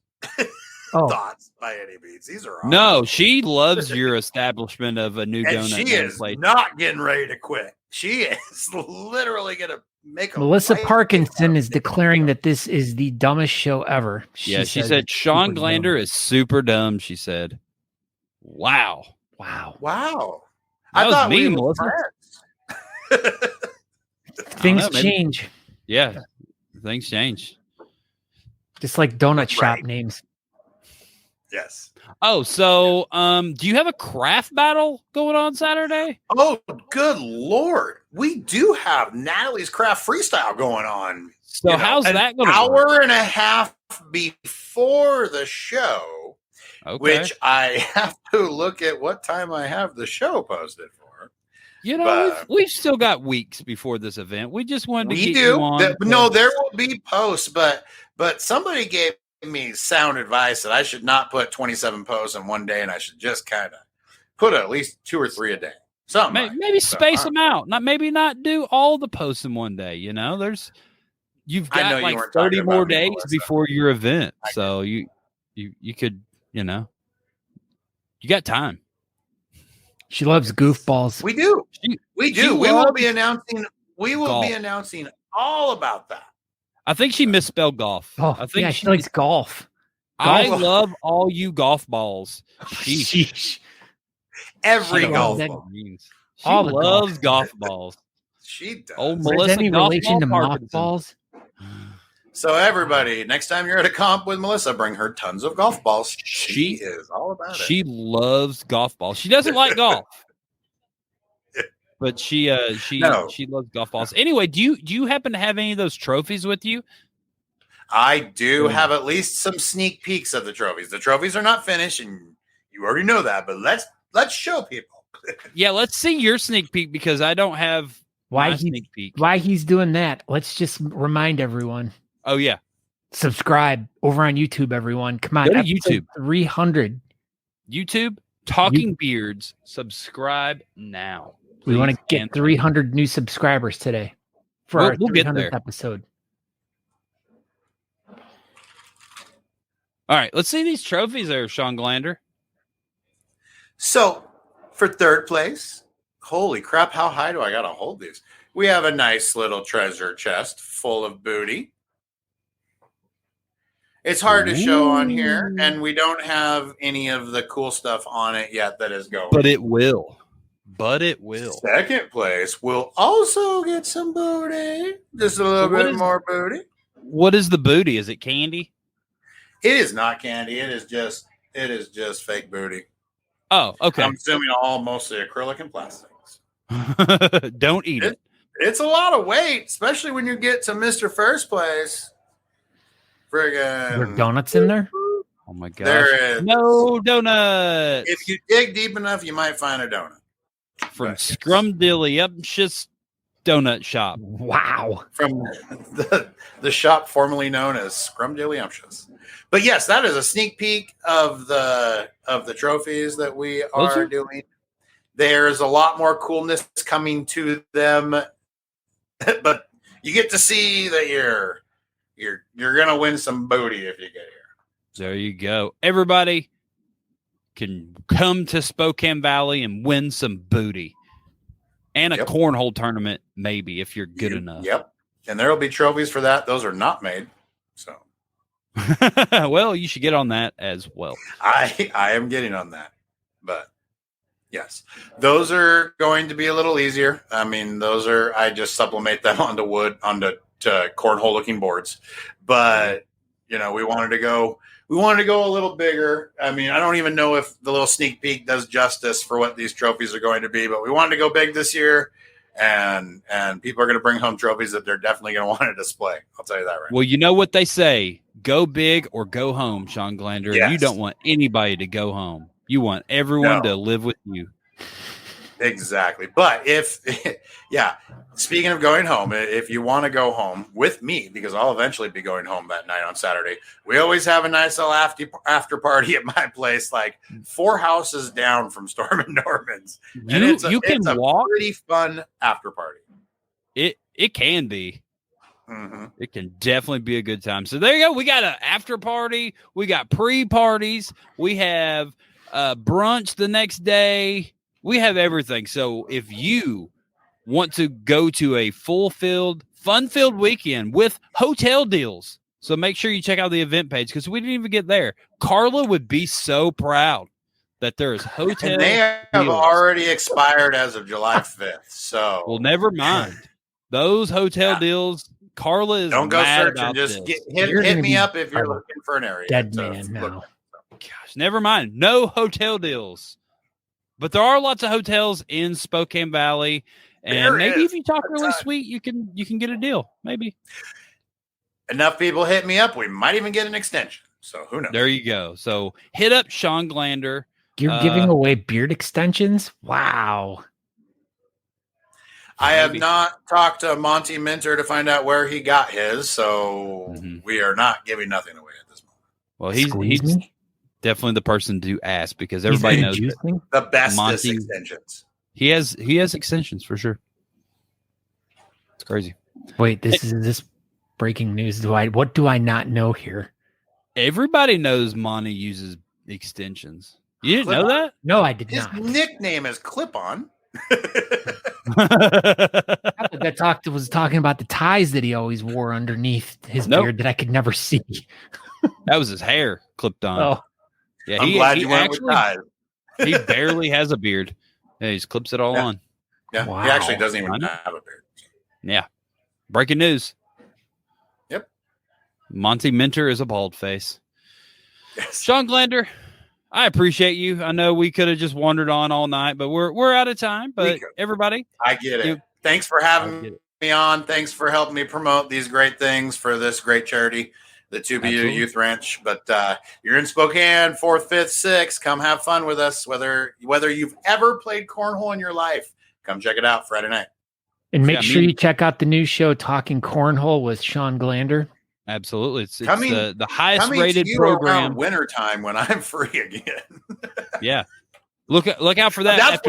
thoughts by any means. These are no. She loves your establishment of a new and donut. she is not getting ready to quit. She is literally going to make a Melissa Parkinson is declaring that this is the dumbest show ever. She said Shawn Glander is super dumb. She said, "Wow, wow." That I thought was me, we were Melissa. Things change. Yeah, things change. Just like donut shop names. Yes. Oh, so do you have a craft battle going on Saturday? Oh, good Lord. We do have Natalie's Craft Freestyle going on. So how's that going to hour and a half before the show, which I have to look at what time I have the show posted for. You know, we've still got weeks before this event. We just wanted to get you on. No, there will be posts, but somebody gave me sound advice that I should not put 27 posts in one day, and I should just kind of put at least 2 or 3 a day. Something maybe space them out. Maybe not do all the posts in one day. You know, you've got like 30 more days before your event, so you could, you know, you got time. She loves goofballs. We do. We do. We will be announcing. We will be announcing all about that. I think she misspelled golf. Oh, I think she likes golf. I love all you golf balls. Sheesh. Every golf ball. She loves golf balls. She does. Oh, Melissa, any relation to mothballs? So everybody, next time you're at a comp with Melissa, bring her tons of golf balls. She is all about it. She loves golf balls. She doesn't like golf. But she loves golf balls. Anyway, do you happen to have any of those trophies with you? I do have at least some sneak peeks of the trophies. The trophies are not finished, and you already know that. But let's show people. Yeah, let's see your sneak peek because I don't have sneak peek. Why he's doing that? Let's just remind everyone. Oh yeah, subscribe over on YouTube, everyone. Come on, go to YouTube 300. YouTube Talking Beards. Subscribe now. We want to get 300 new subscribers today for our 300th episode. All right, let's see these trophies there, Shawn Glander. So, for third place, holy crap, how high do I got to hold these? We have a nice little treasure chest full of booty. It's hard to show on here, and we don't have any of the cool stuff on it yet that is going. But it will. Second place will also get some booty. Just a little bit more booty. What is the booty? Is it candy? It is not candy. It is just fake booty. Oh, okay. I'm assuming all mostly acrylic and plastics. Don't eat it. It's a lot of weight, especially when you get to Mr. First Place. Friggin'. There are donuts in there? Oh my gosh. There is. No donuts. If you dig deep enough, you might find a donut. From Scrumdiddlyumptious Donut Shop. Wow. From the shop formerly known as Scrumdiddlyumptious. But yes, that is a sneak peek of the trophies that we are doing. There's a lot more coolness coming to them, but you get to see that you're gonna win some booty if you get here. There you go. Everybody can come to Spokane Valley and win some booty. And a cornhole tournament, maybe, if you're good enough. Yep. And there will be trophies for that. Those are not made. So well, you should get on that as well. I am getting on that. But yes. Those are going to be a little easier. I mean, I just sublimate them onto cornhole looking boards. But we wanted to go a little bigger. I mean, I don't even know if the little sneak peek does justice for what these trophies are going to be, but we wanted to go big this year, and people are going to bring home trophies that they're definitely going to want to display. I'll tell you that right now. Well, you know what they say, go big or go home, Shawn Glander. Yes. You don't want anybody to go home. You want everyone to live with you. Exactly. But yeah, speaking of going home, if you want to go home with me, because I'll eventually be going home that night on Saturday, we always have a nice little after party at my place, like 4 houses down from Storm and Norman's. And it's a pretty fun after party. It can be. Mm-hmm. It can definitely be a good time. So there you go. We got an after party. We got pre-parties. We have brunch the next day. We have everything. So if you want to go to a full-filled, fun-filled weekend with hotel deals, so make sure you check out the event page because we didn't even get there. Carla would be so proud that there's hotel and they have deals. already expired as of July 5th. So well, never mind. Those hotel deals, Carla is don't go mad searching. about Just this. hit me up if you're looking for an area. Dead man now. Gosh, never mind. No hotel deals. But there are lots of hotels in Spokane Valley. And maybe if you talk really sweet, you can get a deal. Maybe. Enough people hit me up. We might even get an extension. So who knows? There you go. So hit up Shawn Glander. You're giving away beard extensions? Wow. I have not talked to Monty Minter to find out where he got his, so we are not giving nothing away at this moment. Well, he's definitely the person to ask because everybody knows the best extensions. He has extensions for sure. It's crazy. Wait, this is breaking news. What do I not know here? Everybody knows Monty uses extensions. You didn't know that? No, I did not. His nickname is Clip-On. That was talking about the ties that he always wore underneath his beard that I could never see. That was his hair clipped on. Oh, yeah. I'm glad you went with ties. He barely has a beard. Yeah, he just clips it all on. Yeah, wow. He actually doesn't even have a beard. Yeah. Breaking news. Yep. Monty Minter is a bald face. Yes. Shawn Glander, I appreciate you. I know we could have just wandered on all night, but we're out of time. But everybody, I get it. Thanks for having me on. Thanks for helping me promote these great things for this great charity, the 2BU Youth Ranch. But you're in Spokane, 4th, 5th, 6th. Come have fun with us. Whether you've ever played cornhole in your life, come check it out Friday night. And make sure you check out the new show, Talking Cornhole with Shawn Glander. Absolutely. It's the highest rated program. Wintertime when I'm free again. Yeah. Look out for that.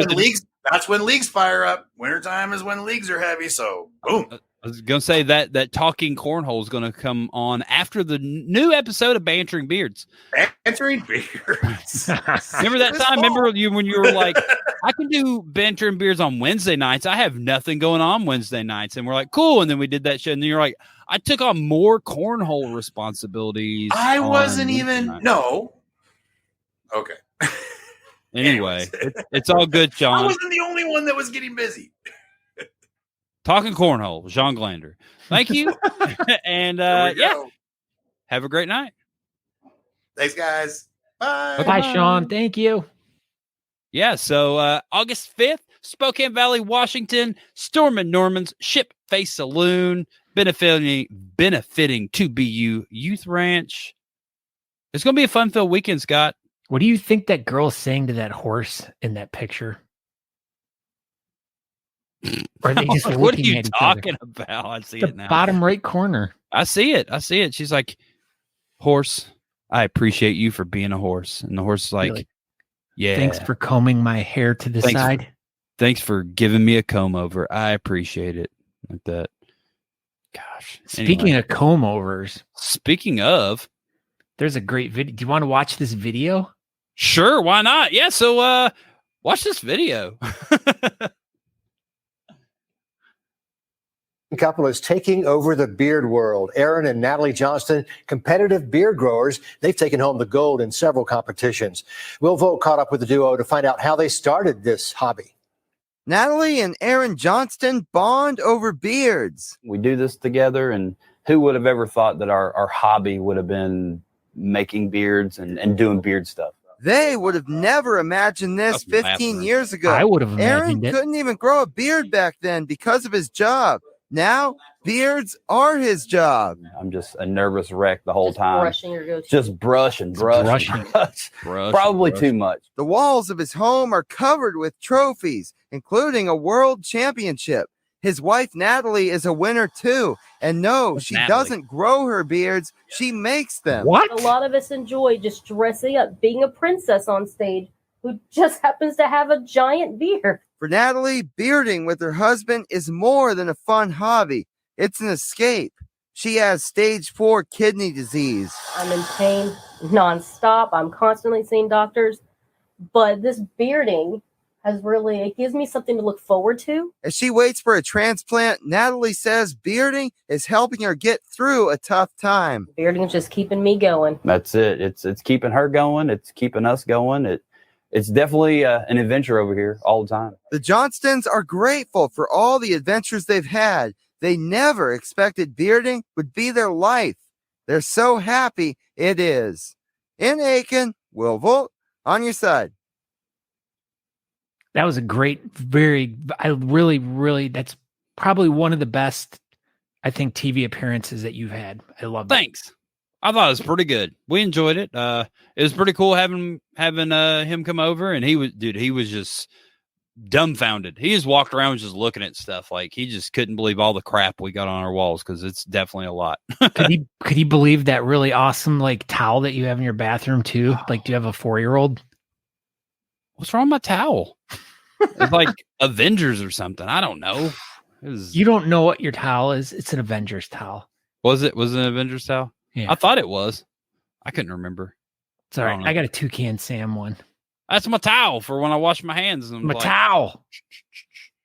That's when leagues fire up. Wintertime is when leagues are heavy. So boom. I was going to say that Talking Cornhole is going to come on after the new episode of Bantering Beards. Bantering Beards. Remember that time? Remember when you were like, I can do Bantering Beards on Wednesday nights. I have nothing going on Wednesday nights. And we're like, cool. And then we did that shit. And then you're like, I took on more cornhole responsibilities. I wasn't even. No. Okay. Anyway, it's all good, Shawn. I wasn't the only one that was getting busy. Talking Cornhole, Shawn Glander. Thank you. And have a great night. Thanks, guys. Bye. Bye, Shawn. Thank you. Yeah, so August 5th, Spokane Valley, Washington, Storm and Norman's Ship Face Saloon, benefiting 2BU Youth Ranch. It's going to be a fun-filled weekend, Scott. What do you think that girl's saying to that horse in that picture? Or are they just what are looking you at each talking other? about? I see The it now. bottom right corner. I see it. She's like, horse, I appreciate you for being a horse. And the horse is like, yeah. Thanks for combing my hair to the side. Thanks for giving me a comb over. I appreciate it. Like that. Gosh. Speaking of comb overs. Speaking of. There's a great video. Do you want to watch this video? Sure. Why not? Yeah. So watch this video. Couple is taking over the beard world. Aaron and Natali Johnston, competitive beard growers, they've taken home the gold in several competitions. Will Vogt caught up with the duo to find out how they started this hobby. Natali and Aaron Johnston bond over beards. We do this together, and who would have ever thought that our hobby would have been making beards and doing beard stuff? They would have never imagined this 15 years ago. I would have imagined Aaron it. couldn't even grow a beard back then because of his job. Now, beards are his job. I'm just a nervous wreck the whole Just time. brushing your goatee. Just brush and brush. And brush. Probably too much. The walls of his home are covered with trophies, including a world championship. His wife, Natali, is a winner too. And no, she doesn't grow her beards. She makes them. What? A lot of us enjoy just dressing up, being a princess on stage who just happens to have a giant beard. For Natali, bearding with her husband is more than a fun hobby. It's an escape. She has stage 4 kidney disease. I'm in pain nonstop. I'm constantly seeing doctors. But this bearding it gives me something to look forward to. As she waits for a transplant, Natali says bearding is helping her get through a tough time. Bearding is just keeping me going. That's it. It's keeping her going. It's keeping us going. It's definitely an adventure over here all the time. The Johnstons are grateful for all the adventures they've had. They never expected bearding would be their life. They're so happy it is. In Aiken, Will Volt, on your side. That was a great, that's probably one of the best, I think, TV appearances that you've had. I love that. Thanks. I thought it was pretty good. We enjoyed it. It was pretty cool having him come over, and he was just dumbfounded. He just walked around just looking at stuff like he just couldn't believe all the crap we got on our walls because it's definitely a lot. Could he believe that really awesome like towel that you have in your bathroom too? Like, do you have a 4-year-old? What's wrong with my towel? It's like Avengers or something. I don't know. You don't know what your towel is. It's an Avengers towel. Was it an Avengers towel? Yeah. I thought it was. I couldn't remember. It's all right. I got a Toucan Sam one. That's my towel for when I wash my hands. My towel.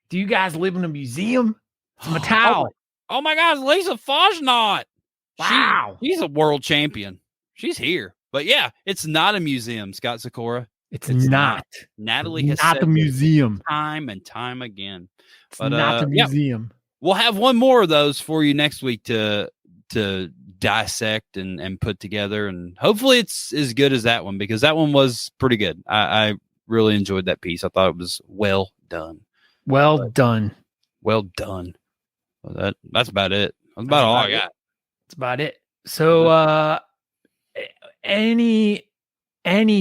Do you guys live in a museum? It's my towel. Oh my gosh, Lisa Fajnot. Wow. She's a world champion. She's here. But yeah, it's not a museum, Scott Sakura. It's not. Natali has not said a museum. Time and time again. It's not a museum. We'll have one more of those for you next week to dissect and put together, and hopefully it's as good as that one because that one was pretty good. I really enjoyed that piece. I thought it was well done. Well done. Well, that's about it. That's about all I got. That's about it. So any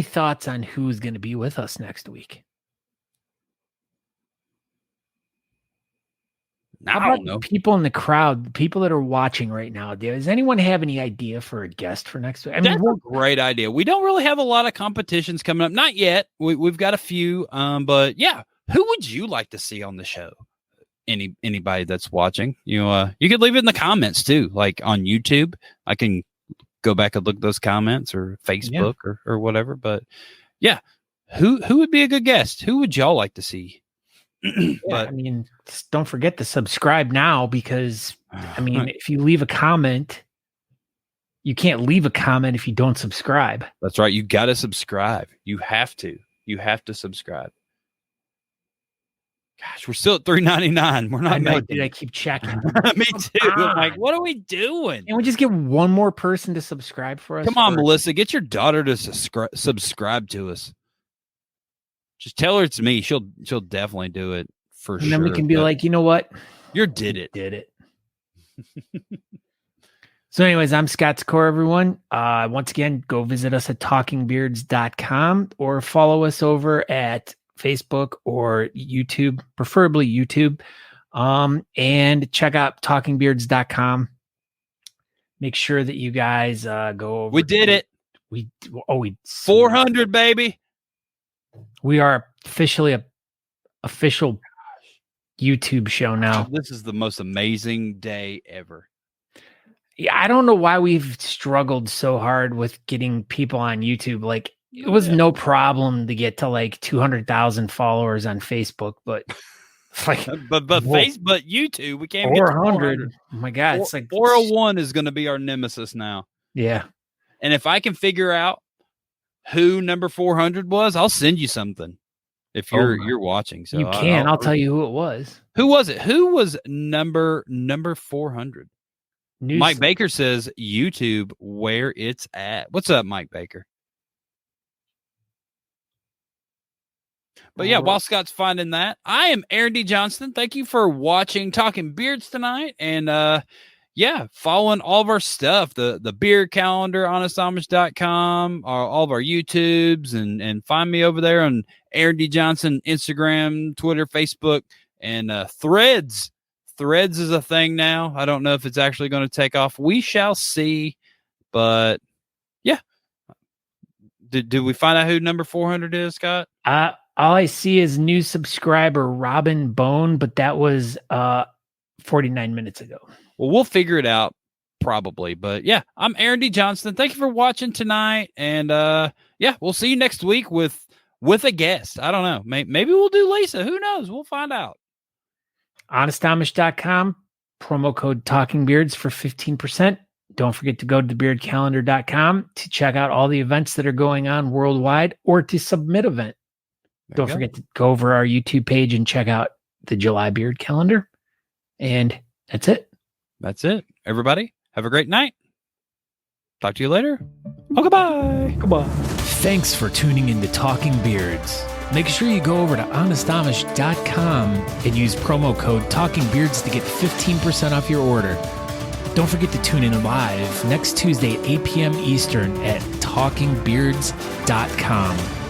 thoughts on who's going to be with us next week? I don't know. People in the crowd, the people that are watching right now, does anyone have any idea for a guest for next week? I mean, that's a great idea. We don't really have a lot of competitions coming up. Not yet. We've got a few. But yeah, who would you like to see on the show? Anybody that's watching, you could leave it in the comments too, like on YouTube. I can go back and look at those comments or Facebook or whatever. But yeah, who would be a good guest? Who would y'all like to see? But I mean, don't forget to subscribe now because I mean, if you leave a comment, you can't leave a comment if you don't subscribe. That's right. You got to subscribe. You have to subscribe. Gosh, we're still at $3.99. We're not. Dude, I keep checking. Me too. I'm like, what are we doing? Can we just get one more person to subscribe for us? Come on, Melissa, get your daughter to subscribe to us. Just tell her it's me. She'll definitely do it for sure. And then we can be like, you know what? You did it. So anyways, I'm Scott Score, everyone. Once again, go visit us at talkingbeards.com or follow us over at Facebook or YouTube, preferably YouTube. And check out talkingbeards.com. Make sure that you guys go over. We did it. We 400, baby. We are officially a official YouTube show now. This is the most amazing day ever. Yeah, I don't know why we've struggled so hard with getting people on YouTube. Like, it was no problem to get to like 200,000 followers on Facebook, but like, but Facebook, YouTube, we can't 400. Get to 400. Oh my God, it's like 401 is going to be our nemesis now. Yeah, and if I can figure out who number 400 was, I'll send you something if you're watching. So you can. I'll tell you who it was. Who was it? Who was number 400? Mike Baker says YouTube where it's at. What's up, Mike Baker? But yeah, while Scott's finding that, I am Aaron D. Johnston. Thank you for watching Talking Beards tonight. And following all of our stuff, the beard calendar, honestamish.com, all of our YouTubes, and find me over there on Aaron D. Johnson, Instagram, Twitter, Facebook, and Threads. Threads is a thing now. I don't know if it's actually going to take off. We shall see. But yeah. Did we find out who number 400 is, Scott? All I see is new subscriber Robin Bone, but that was 49 minutes ago. Well, we'll figure it out probably. But yeah, I'm Aaron D. Johnston. Thank you for watching tonight. And we'll see you next week with a guest. I don't know. Maybe we'll do Lisa. Who knows? We'll find out. honestamish.com, promo code Talking Beards for 15%. Don't forget to go to thebeardcalendar.com to check out all the events that are going on worldwide or to submit event. Don't forget to go over our YouTube page and check out the July Beard Calendar. And that's it. That's it. Everybody, have a great night. Talk to you later. Oh, goodbye. Goodbye. Thanks for tuning in to Talking Beards. Make sure you go over to honestamish.com and use promo code Talking Beards to get 15% off your order. Don't forget to tune in live next Tuesday at 8 p.m. Eastern at talkingbeards.com.